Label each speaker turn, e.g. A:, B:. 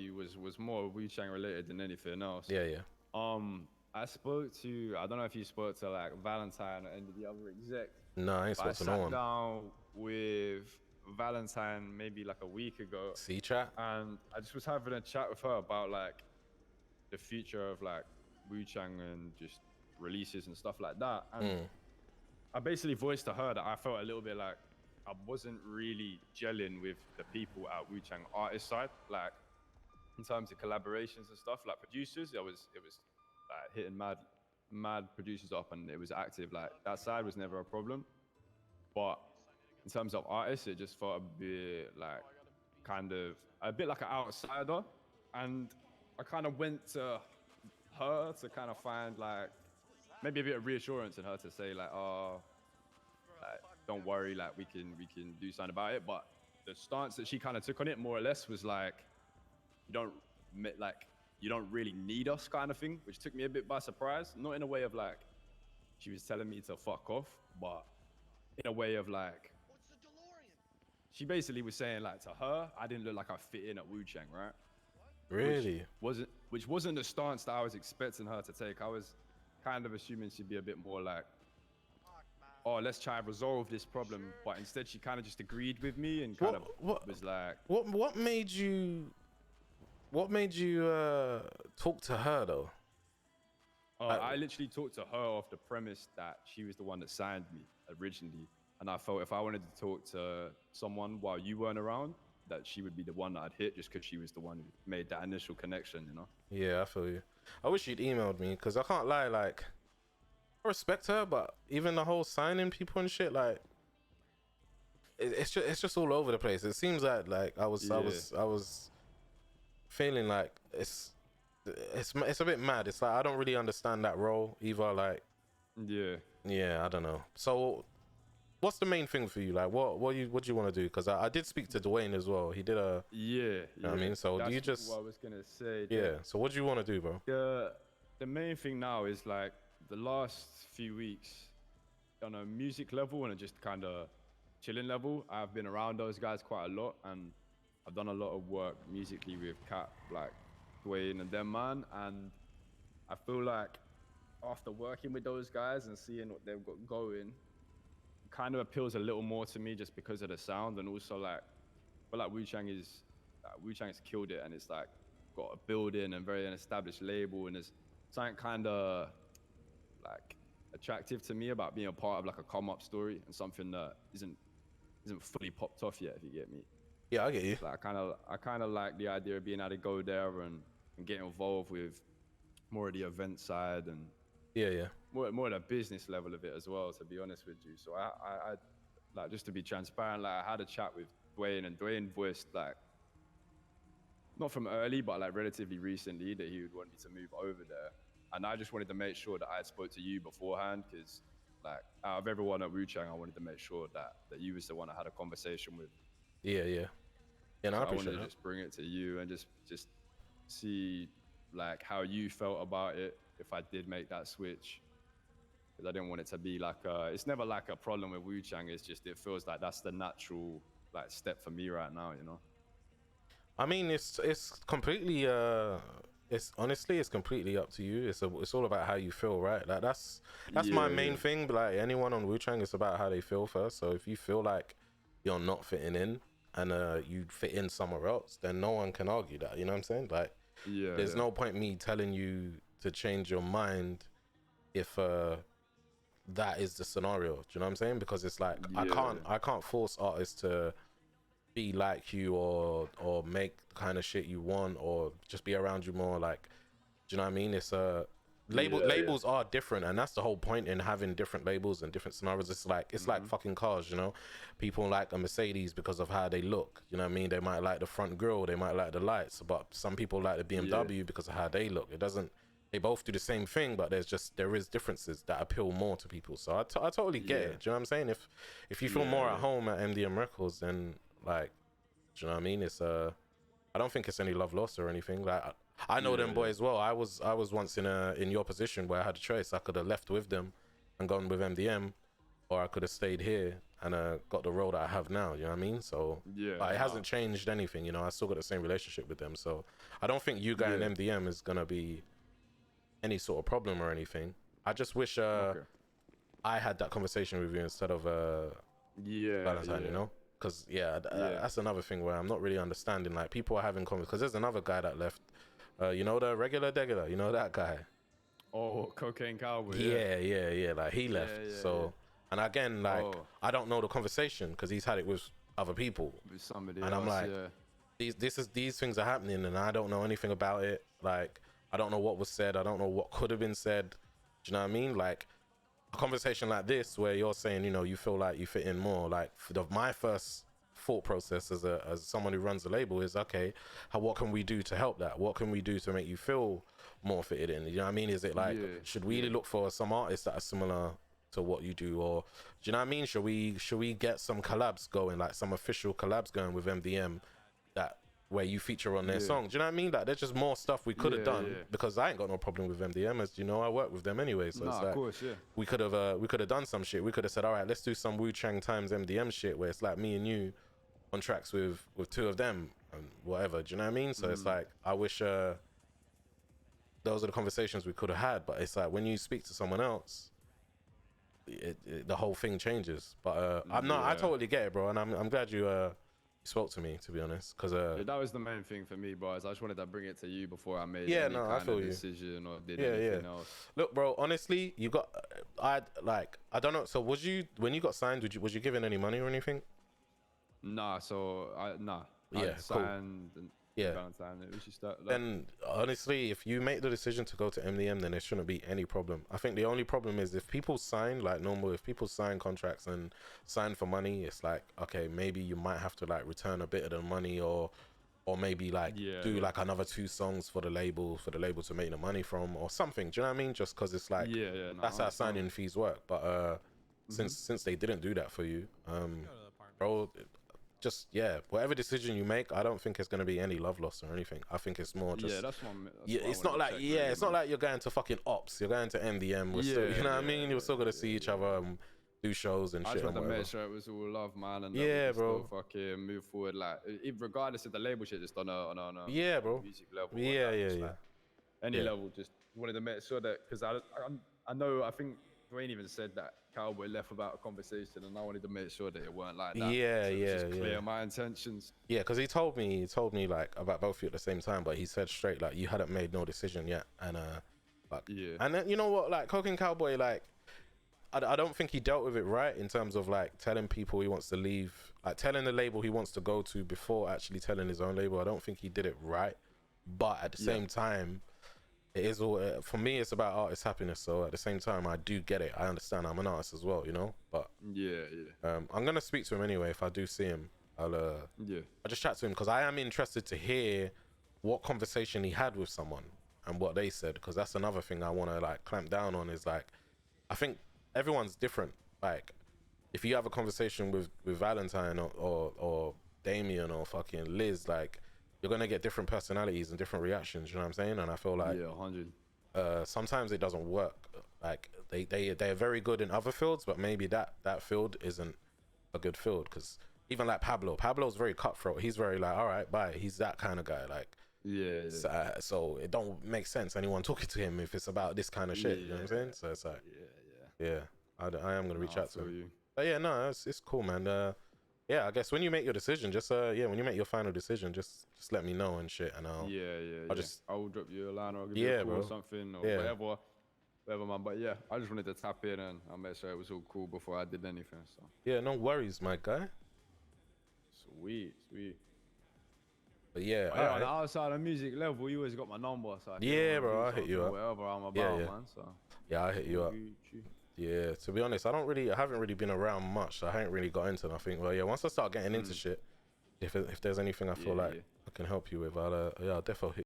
A: interview was more Wu Chang related than anything else.
B: Yeah.
A: I spoke to, I don't know if you spoke to like Valentine or any of the other execs.
B: No, I ain't supposed to know one.
A: I sat down with Valentine maybe like a week ago.
B: C-chat?
A: And I just was having a chat with her about like the future of like Wu Chang and just releases and stuff like that. And I basically voiced to her that I felt a little bit like I wasn't really gelling with the people at Wu Chang artist side, like in terms of collaborations and stuff, like producers. It was like hitting mad producers up, and it was active. Like that side was never a problem, but in terms of artists, it just felt a bit like a bit like an outsider. And I kind of went to her to kind of find like maybe a bit of reassurance in her to say like, oh, like, don't worry, like we can do something about it. But the stance that she kind of took on it more or less was like, you don't really need us kind of thing, which took me a bit by surprise. Not in a way of like she was telling me to fuck off, but in a way of like, she basically was saying like to her, I didn't look like I fit in at Wu Chang, right?
B: Really?
A: Which wasn't the stance that I was expecting her to take. I was kind of assuming she'd be a bit more like, oh, let's try and resolve this problem. But instead, she kind of just agreed with me and kind of was like,
B: what made you talk to her though?
A: I literally talked to her off the premise that she was the one that signed me originally. And I felt if I wanted to talk to someone while you weren't around, that she would be the one that I'd hit just because she was the one who made that initial connection, you know?
B: Yeah, I feel you. I wish you'd emailed me, because I can't lie, like, I respect her, but even the whole signing people and shit, like, it's just all over the place. It seems like I was feeling like it's a bit mad. It's like I don't really understand that role either. Like, yeah, I don't know. So, what's the main thing for you? Like, what do you want to do? Because I did speak to Dwayne as well. He did a
A: you know
B: what I mean, so do you just
A: what I was gonna say?
B: Yeah. So what do you want to do, bro?
A: The main thing now is like the last few weeks on a music level and just kind of chilling level. I've been around those guys quite a lot, and I've done a lot of work musically with Cap, like Dwayne and them, man. And I feel like after working with those guys and seeing what they've got going, kind of appeals a little more to me just because of the sound, and also like I feel like Wu Chang has killed it, and it's like got a building and very an established label, and there's something kind of like attractive to me about being a part of like a come up story and something that isn't fully popped off yet, if you get me.
B: Yeah, I get you.
A: Like I kind of like the idea of being able to go there and get involved with more of the event side and more at the business level of it as well, to be honest with you. So I like, just to be transparent, like I had a chat with Dwayne, and Dwayne voiced like, not from early, but like relatively recently, that he would want me to move over there. And I just wanted to make sure that I spoke to you beforehand, because like out of everyone at Wu Chang, I wanted to make sure that you was the one I had a conversation with.
B: Yeah, and
A: so I wanted to just bring it to you and just see like how you felt about it if I did make that switch, because I didn't want it to be like it's never like a problem with Wu Chang. It's just it feels like that's the natural like step for me right now, you know.
B: I mean, it's completely it's completely up to you. It's all about how you feel, right? Like that's my main thing. But like anyone on Wu Chang, it's about how they feel first. So if you feel like you're not fitting in and you fit in somewhere else, then no one can argue that. You know what I'm saying? Like, there's no point me telling you to change your mind if that is the scenario. Do you know what I'm saying? Because it's like I can't force artists to be like you or make the kind of shit you want or just be around you more. Like, do you know what I mean? It's labels are different, and that's the whole point in having different labels and different scenarios. It's like like fucking cars, you know. People like a Mercedes because of how they look, you know what I mean? They might like the front grille, they might like the lights, but some people like the BMW because of how they look. They both do the same thing, but there is differences that appeal more to people. So I totally get it. Do you know what I'm saying? If you feel more at home at MDM Records, then like, do you know what I mean? It's I don't think it's any love lost or anything. Like I know them boys well. I was once in your position where I had a choice. I could have left with them and gone with MDM, or I could have stayed here and got the role that I have now. You know what I mean? So
A: Yeah.
B: but it hasn't changed anything. You know, I still got the same relationship with them. So I don't think you guy and MDM is gonna be any sort of problem or anything. I just wish I had that conversation with you instead of Valentine. You know? Because that's another thing where I'm not really understanding. Like people are having conversations. Because there's another guy that left. You know the regular, you know that guy.
A: Oh, Cocaine Cowboy.
B: Yeah. Like he left. And again, like I don't know the conversation because he's had it with other people.
A: With somebody
B: and
A: else,
B: I'm like, these things are happening, and I don't know anything about it. Like I don't know what was said. I don't know what could have been said. Do you know what I mean? Like a conversation like this where you're saying, you know, you feel like you fit in more. Like my first thought process as someone who runs the label is, okay, what can we do to help that? What can we do to make you feel more fitted in? You know what I mean? Is it like should we look for some artists that are similar to what you do, or do you know what I mean? Should we get some collabs going, like some official collabs going with MDM that where you feature on their song? Do you know what I mean? Like there's just more stuff we could have done because I ain't got no problem with MDM, as you know, I work with them anyway. So it's like,
A: of course,
B: we could have done some shit. We could have said, all right, let's do some Wu Chang times MDM shit where it's like me and you on tracks with two of them and whatever. Do you know what I mean? So it's like I wish those are the conversations we could have had, but it's like when you speak to someone else, the whole thing changes. But I totally get it, bro, and I'm glad you spoke to me, to be honest, because
A: that was the main thing for me, boys. I just wanted to bring it to you before I made
B: I
A: any kind
B: feel
A: of
B: you.
A: decision or did anything else.
B: Look, bro, honestly, you got I don't know. So was you, when you got signed, was you given any money or anything?
A: Nah, so I
B: Cool.
A: signed Valentine. It was just that.
B: Then honestly, if you make the decision to go to MDM, then there shouldn't be any problem. I think the only problem is if people sign like normal, if people sign contracts and sign for money, it's like, okay, maybe you might have to like return a bit of the money, or maybe like do like another 2 songs for the label to make the money from, or something. Do you know what I mean? Just because it's like that's how signing fees work. But since they didn't do that for you, bro, just whatever decision you make, I don't think it's gonna be any love loss or anything. I think it's more just it's not like it's not like you're going to fucking ops, you're going to MDM. We're still, you know what I mean? We're still gonna see each other and do shows and shit. I just wanted to make
A: sure it was all love, man, and
B: bro,
A: still fucking move forward, like regardless of the label shit, just on a
B: bro,
A: music level.
B: Like,
A: any level, just wanted to make sure that, because I know, I think Dwayne even said that Cowboy left without a conversation, and I wanted to make sure that it weren't like that. Clear my intentions.
B: Yeah, because he told me like about both of you at the same time, but he said straight like you hadn't made no decision yet, and and then you know what, like Cocaine Cowboy, like I don't think he dealt with it right in terms of like telling people he wants to leave, like telling the label he wants to go to before actually telling his own label. I don't think he did it right, but at the same time, it is all for me. It's about artist happiness. So at the same time, I do get it. I understand. I'm an artist as well, you know. But I'm gonna speak to him anyway. If I do see him, I'll just chat to him, because I am interested to hear what conversation he had with someone and what they said, because that's another thing I want to like clamp down on. Is like, I think everyone's different. Like, if you have a conversation with Valentine or Damien or fucking Liz, like, you're gonna get different personalities and different reactions, you know what I'm saying? And I feel like
A: 100.
B: Sometimes it doesn't work. Like they're very good in other fields, but maybe that field isn't a good field. Because even like Pablo's very cutthroat. He's very like, all right, bye. He's that kind of guy. Like so it don't make sense anyone talking to him if it's about this kind of shit. You know what I'm saying? So it's like I am gonna reach out to him. But no, it's cool, man. I guess when you make your decision, just when you make your final decision, just let me know and shit, and I'll drop you a line or give you a call or something, or whatever, man. But I just wanted to tap in and I made sure it was all cool before I did anything. So no worries, my guy.
A: Sweet.
B: But
A: on the outside of music level, you always got my number, so
B: bro, I'll hit you up.
A: Whatever I'm about, man. So
B: I'll hit you up. Yeah, to be honest, I haven't really been around much, so I haven't really got into nothing. Well, once I start getting into shit, if there's anything I feel like I can help you with, I'll definitely